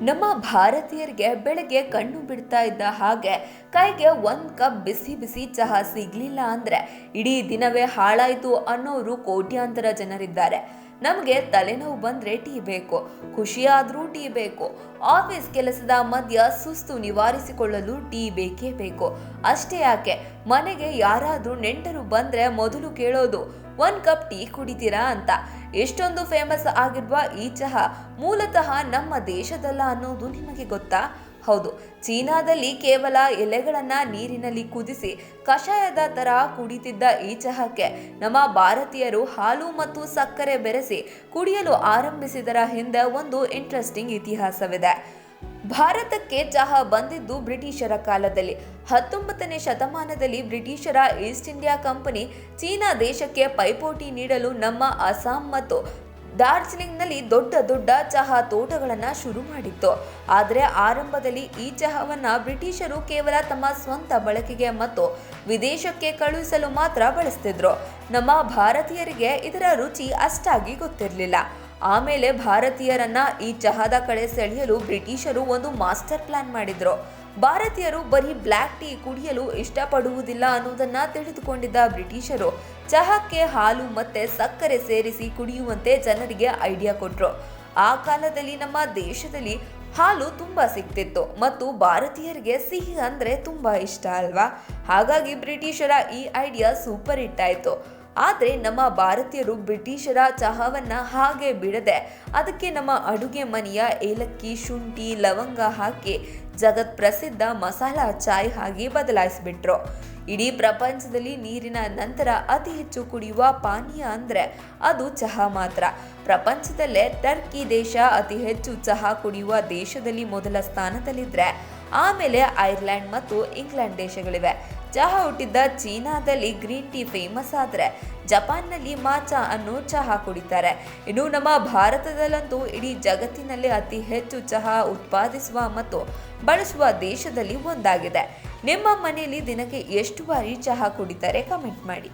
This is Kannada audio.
ನಮ್ಮ ಭಾರತೀಯರಿಗೆ ಬೆಳಗ್ಗೆ ಕಣ್ಣು ಬಿಡ್ತಾ ಇದ್ದ ಹಾಗೆ ಕೈಗೆ ಒಂದು ಕಪ್ ಬಿಸಿ ಬಿಸಿ ಚಹಾ ಸಿಗ್ಲಿಲ್ಲ ಅಂದ್ರೆ ಇಡೀ ದಿನವೇ ಹಾಳಾಯ್ತು ಅನ್ನೋರು ಕೋಟ್ಯಾಂತರ ಜನರಿದ್ದಾರೆ. ನಮಗೆ ತಲೆನೋವು ಬಂದ್ರೆ ಟೀ ಬೇಕು, ಖುಷಿಯಾದ್ರೂ ಟೀ ಬೇಕು, ಆಫೀಸ್ ಕೆಲಸದ ಮಧ್ಯ ಸುಸ್ತು ನಿವಾರಿಸಿಕೊಳ್ಳಲು ಟೀ ಬೇಕೇ ಬೇಕು. ಅಷ್ಟೇ ಯಾಕೆ, ಮನೆಗೆ ಯಾರಾದ್ರೂ ನೆಂಟರು ಬಂದ್ರೆ ಮೊದಲು ಕೇಳೋದು ಒಂದ್ ಕಪ್ ಟೀ ಕುಡಿತೀರಾ ಅಂತ. ಎಷ್ಟೊಂದು ಫೇಮಸ್ ಆಗಿರುವ ಈ ಚಹಾ ಮೂಲತಃ ನಮ್ಮ ದೇಶದಲ್ಲ ಅನ್ನೋದು ನಿಮಗೆ ಗೊತ್ತಾ? ಹೌದು, ಚೀನಾದಲ್ಲಿ ಕೇವಲ ಎಲೆಗಳನ್ನ ನೀರಿನಲ್ಲಿ ಕುದಿಸಿ ಕಷಾಯದ ತರ ಕುಡಿತಿದ್ದ ಈ ಚಹಾಕ್ಕೆ ನಮ್ಮ ಭಾರತೀಯರು ಹಾಲು ಮತ್ತು ಸಕ್ಕರೆ ಬೆರೆಸಿ ಕುಡಿಯಲು ಆರಂಭಿಸಿದರ ಹಿಂದೆ ಒಂದು ಇಂಟ್ರೆಸ್ಟಿಂಗ್ ಇತಿಹಾಸವಿದೆ. ಭಾರತಕ್ಕೆ ಚಹಾ ಬಂದಿದ್ದು ಬ್ರಿಟಿಷರ ಕಾಲದಲ್ಲಿ. 19ನೇ ಶತಮಾನದಲ್ಲಿ ಬ್ರಿಟಿಷರ ಈಸ್ಟ್ ಇಂಡಿಯಾ ಕಂಪನಿ ಚೀನಾ ದೇಶಕ್ಕೆ ಪೈಪೋಟಿ ನೀಡಲು ನಮ್ಮ ಅಸ್ಸಾಂ ಮತ್ತು ಡಾರ್ಜಿಲಿಂಗ್ನಲ್ಲಿ ದೊಡ್ಡ ದೊಡ್ಡ ಚಹಾ ತೋಟಗಳನ್ನು ಶುರು ಮಾಡಿತ್ತು. ಆದರೆ ಆರಂಭದಲ್ಲಿ ಈ ಚಹಾವನ್ನ ಬ್ರಿಟಿಷರು ಕೇವಲ ತಮ್ಮ ಸ್ವಂತ ಬಳಕೆಗೆ ಮತ್ತು ವಿದೇಶಕ್ಕೆ ಕಳುಹಿಸಲು ಮಾತ್ರ ಬಳಸ್ತಿದ್ರು. ನಮ್ಮ ಭಾರತೀಯರಿಗೆ ಇದರ ರುಚಿ ಅಷ್ಟಾಗಿ ಗೊತ್ತಿರಲಿಲ್ಲ. ಆಮೇಲೆ ಭಾರತೀಯರನ್ನ ಈ ಚಹಾದ ಕಡೆ ಸೆಳೆಯಲು ಬ್ರಿಟಿಷರು ಒಂದು ಮಾಸ್ಟರ್ ಪ್ಲಾನ್ ಮಾಡಿದ್ರು. ಭಾರತೀಯರು ಬರೀ ಬ್ಲ್ಯಾಕ್ ಟೀ ಕುಡಿಯಲು ಇಷ್ಟಪಡುವುದಿಲ್ಲ ಅನ್ನೋದನ್ನ ತಿಳಿದುಕೊಂಡಿದ್ದ ಬ್ರಿಟಿಷರು ಚಹಾಕ್ಕೆ ಹಾಲು ಮತ್ತೆ ಸಕ್ಕರೆ ಸೇರಿಸಿ ಕುಡಿಯುವಂತೆ ಜನರಿಗೆ ಐಡಿಯಾ ಕೊಟ್ರು. ಆ ಕಾಲದಲ್ಲಿ ನಮ್ಮ ದೇಶದಲ್ಲಿ ಹಾಲು ತುಂಬಾ ಸಿಗ್ತಿತ್ತು ಮತ್ತು ಭಾರತೀಯರಿಗೆ ಸಿಹಿ ಅಂದ್ರೆ ತುಂಬಾ ಇಷ್ಟ ಅಲ್ವಾ? ಹಾಗಾಗಿ ಬ್ರಿಟಿಷರ ಈ ಐಡಿಯಾ ಸೂಪರ್ ಹಿಟ್ ಆಯ್ತು. ಆದರೆ ನಮ್ಮ ಭಾರತೀಯರು ಬ್ರಿಟಿಷರ ಚಹಾವನ್ನ ಹಾಗೆ ಬಿಡದೆ ಅದಕ್ಕೆ ನಮ್ಮ ಅಡುಗೆ ಮನೆಯ ಏಲಕ್ಕಿ, ಶುಂಠಿ, ಲವಂಗ ಹಾಕಿ ಜಗತ್ ಪ್ರಸಿದ್ಧ ಮಸಾಲಾ ಚಾಯ್ ಆಗಿ ಬದಲಾಯಿಸಿಬಿಟ್ರು. ಇಡೀ ಪ್ರಪಂಚದಲ್ಲಿ ನೀರಿನ ನಂತರ ಅತಿ ಹೆಚ್ಚು ಕುಡಿಯುವ ಪಾನೀಯ ಅಂದ್ರೆ ಅದು ಚಹಾ ಮಾತ್ರ. ಪ್ರಪಂಚದಲ್ಲೇ ಟರ್ಕಿ ದೇಶ ಅತಿ ಹೆಚ್ಚು ಚಹಾ ಕುಡಿಯುವ ದೇಶದಲ್ಲಿ ಮೊದಲ ಸ್ಥಾನದಲ್ಲಿದ್ರೆ ಆಮೇಲೆ ಐರ್ಲೆಂಡ್ ಮತ್ತು ಇಂಗ್ಲೆಂಡ್ ದೇಶಗಳಿವೆ. ಚಹಾ ಹುಟ್ಟಿದ್ದ ಚೀನಾದಲ್ಲಿ ಗ್ರೀನ್ ಟೀ ಫೇಮಸ್ ಆದ್ರೆ ಜಪಾನ್ನಲ್ಲಿ ಮಾಚಾ ಅನ್ನೋ ಚಹಾ ಕುಡಿತಾರೆ. ಇನ್ನು ನಮ್ಮ ಭಾರತದಲ್ಲಂತೂ ಇಡೀ ಜಗತ್ತಿನಲ್ಲಿ ಅತಿ ಹೆಚ್ಚು ಚಹಾ ಉತ್ಪಾದಿಸುವ ಮತ್ತು ಬಳಸುವ ದೇಶದಲ್ಲಿ ಒಂದಾಗಿದೆ. ನಿಮ್ಮ ಮನೆಯಲ್ಲಿ ದಿನಕ್ಕೆ ಎಷ್ಟು ಬಾರಿ ಚಹಾ ಕುಡಿತಾರೆ? ಕಮೆಂಟ್ ಮಾಡಿ.